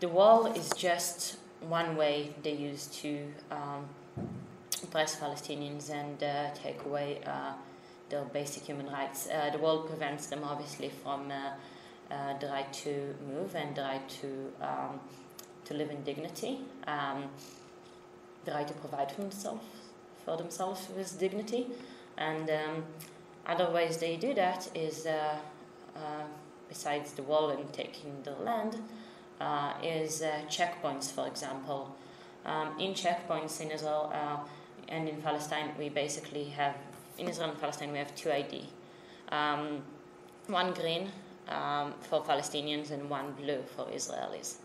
the wall is just one way they use to oppress Palestinians and take away their basic human rights. The wall prevents them, obviously, from the right to move and the right to live in dignity, the right to provide for themselves with dignity. And other ways they do that is, besides the wall and taking the land, is checkpoints, for example. In checkpoints in Israel and in Palestine, we basically have, in Israel and Palestine, we have two ID. One green for Palestinians and one blue for Israelis.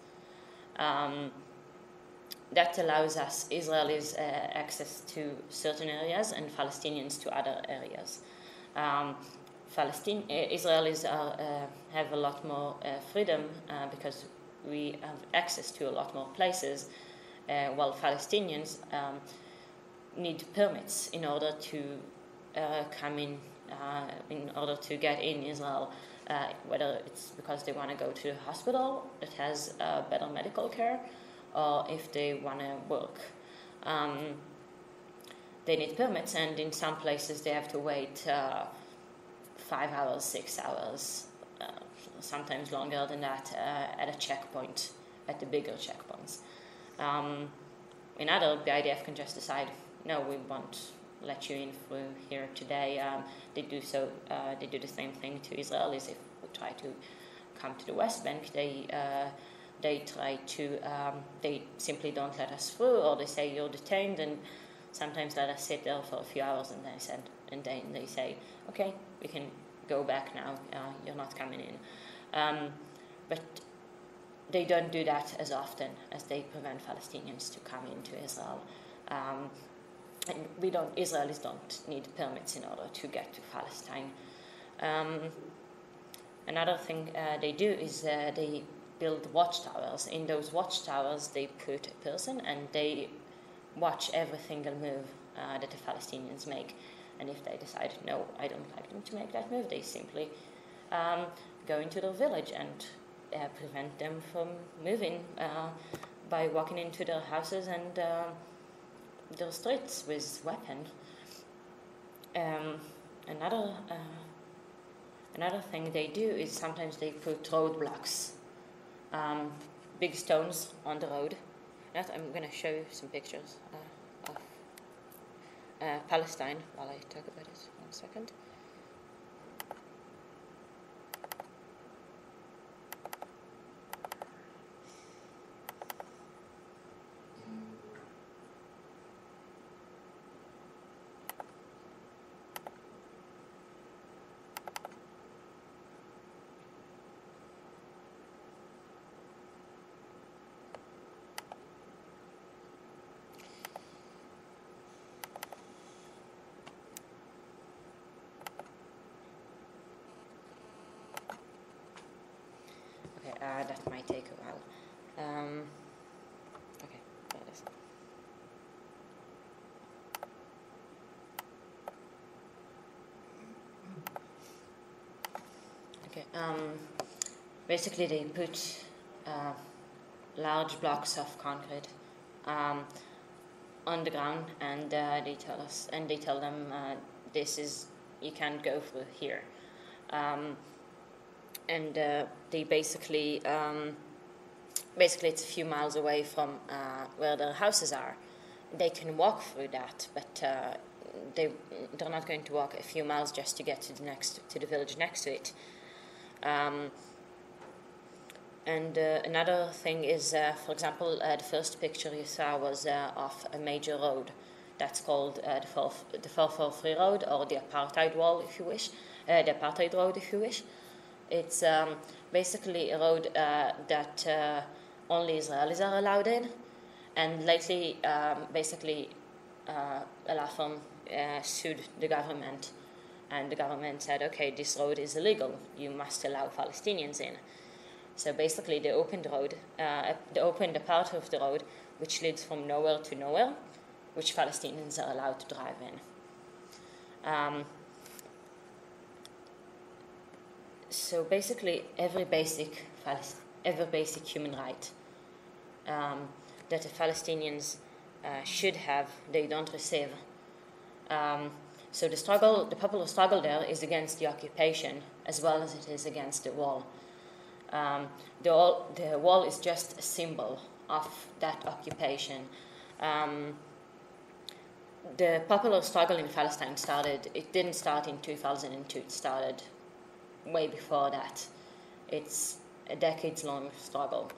That allows us, Israelis, access to certain areas and Palestinians to other areas. Israelis have a lot more freedom because we have access to a lot more places, while Palestinians need permits in order to come in order to get in Israel, whether it's because they want to go to a hospital that has better medical care, or if they want to work. They need permits, and in some places they have to wait 5 hours, 6 hours, sometimes longer than that, at a checkpoint, at the bigger checkpoints. In other, the IDF can just decide, no, we won't let you in through here today. They do the same thing to Israelis. If we try to come to the West Bank, they simply don't let us through, or they say you're detained, and sometimes let us sit there for a few hours, and then they say, okay, we can go back now. You're not coming in. But they don't do that as often as they prevent Palestinians to come into Israel. And Israelis don't need permits in order to get to Palestine. Another thing they do is they build watchtowers. In those watchtowers, they put a person and they watch every single move that the Palestinians make. And if they decide, no, I don't like them to make that move, they simply go into their village and prevent them from moving by walking into their houses and their streets with weapons. Another thing they do is sometimes they put roadblocks, big stones on the road. I'm going to show you some pictures of Palestine while I talk about it. 1 second. That might take a while. Okay, there it is. Okay, basically they put large blocks of concrete on the ground, and they tell them you can't go through here. And they basically it's a few miles away from where their houses are. They can walk through that, but they're not going to walk a few miles just to get to the village next to it. And another thing is, for example, the first picture you saw was of a major road. That's called the 443 road, or the apartheid wall, if you wish, the apartheid road, if you wish. It's basically a road that only Israelis are allowed in, and lately, a law firm sued the government, and the government said, okay, this road is illegal, you must allow Palestinians in. So basically, they opened a part of the road which leads from nowhere to nowhere, which Palestinians are allowed to drive in. So basically, every basic human right that the Palestinians should have, they don't receive. So the popular struggle there is against the occupation as well as it is against the wall. The wall is just a symbol of that occupation. The popular struggle in Palestine it didn't start in 2002, it started way before that. It's a decades-long struggle.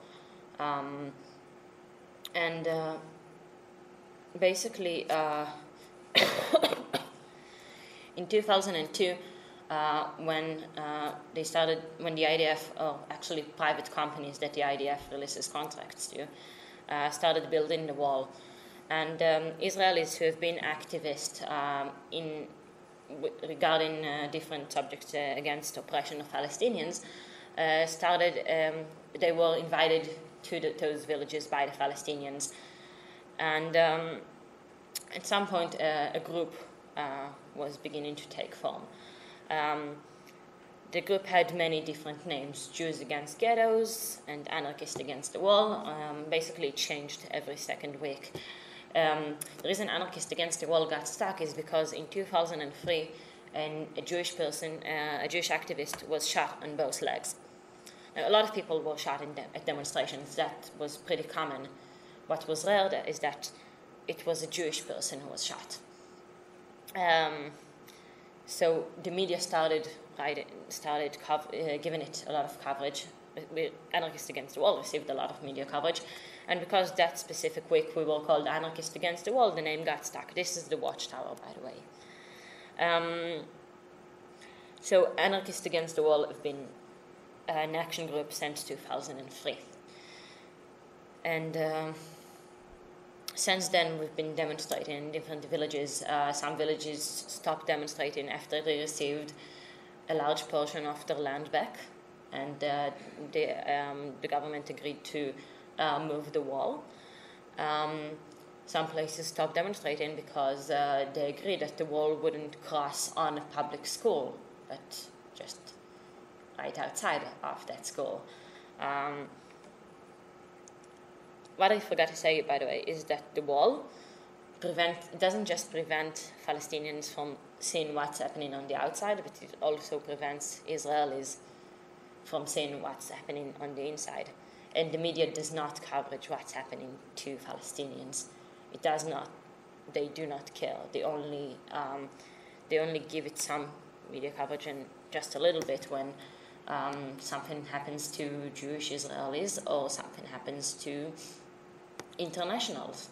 Basically, in 2002, when the IDF, or actually private companies that the IDF releases contracts to, started building the wall. And Israelis who have been activists regarding different subjects against oppression of Palestinians they were invited to those villages by the Palestinians. And at some point, a group was beginning to take form. The group had many different names: Jews Against Ghettos and Anarchists Against the Wall. Basically, it changed every second week. The reason Anarchists Against the Wall got stuck is because in 2003, a Jewish activist was shot on both legs. Now, a lot of people were shot at demonstrations. That was pretty common. What was rare is that it was a Jewish person who was shot. So the media started giving it a lot of coverage. Anarchists Against the Wall received a lot of media coverage, and because that specific week we were called Anarchists Against the Wall, the name got stuck. This is the Watchtower, by the way. So Anarchists Against the Wall have been an action group since 2003, and since then we've been demonstrating in different villages. Some villages stopped demonstrating after they received a large portion of their land back, and the government agreed to move the wall. Some places stopped demonstrating because they agreed that the wall wouldn't cross on a public school, but just right outside of that school. What I forgot to say, by the way, is that the wall doesn't just prevent Palestinians from seeing what's happening on the outside, but it also prevents Israelis from seeing what's happening on the inside. And the media does not cover what's happening to Palestinians. It does not. They do not care. They only give it some media coverage and just a little bit when something happens to Jewish Israelis or something happens to internationals.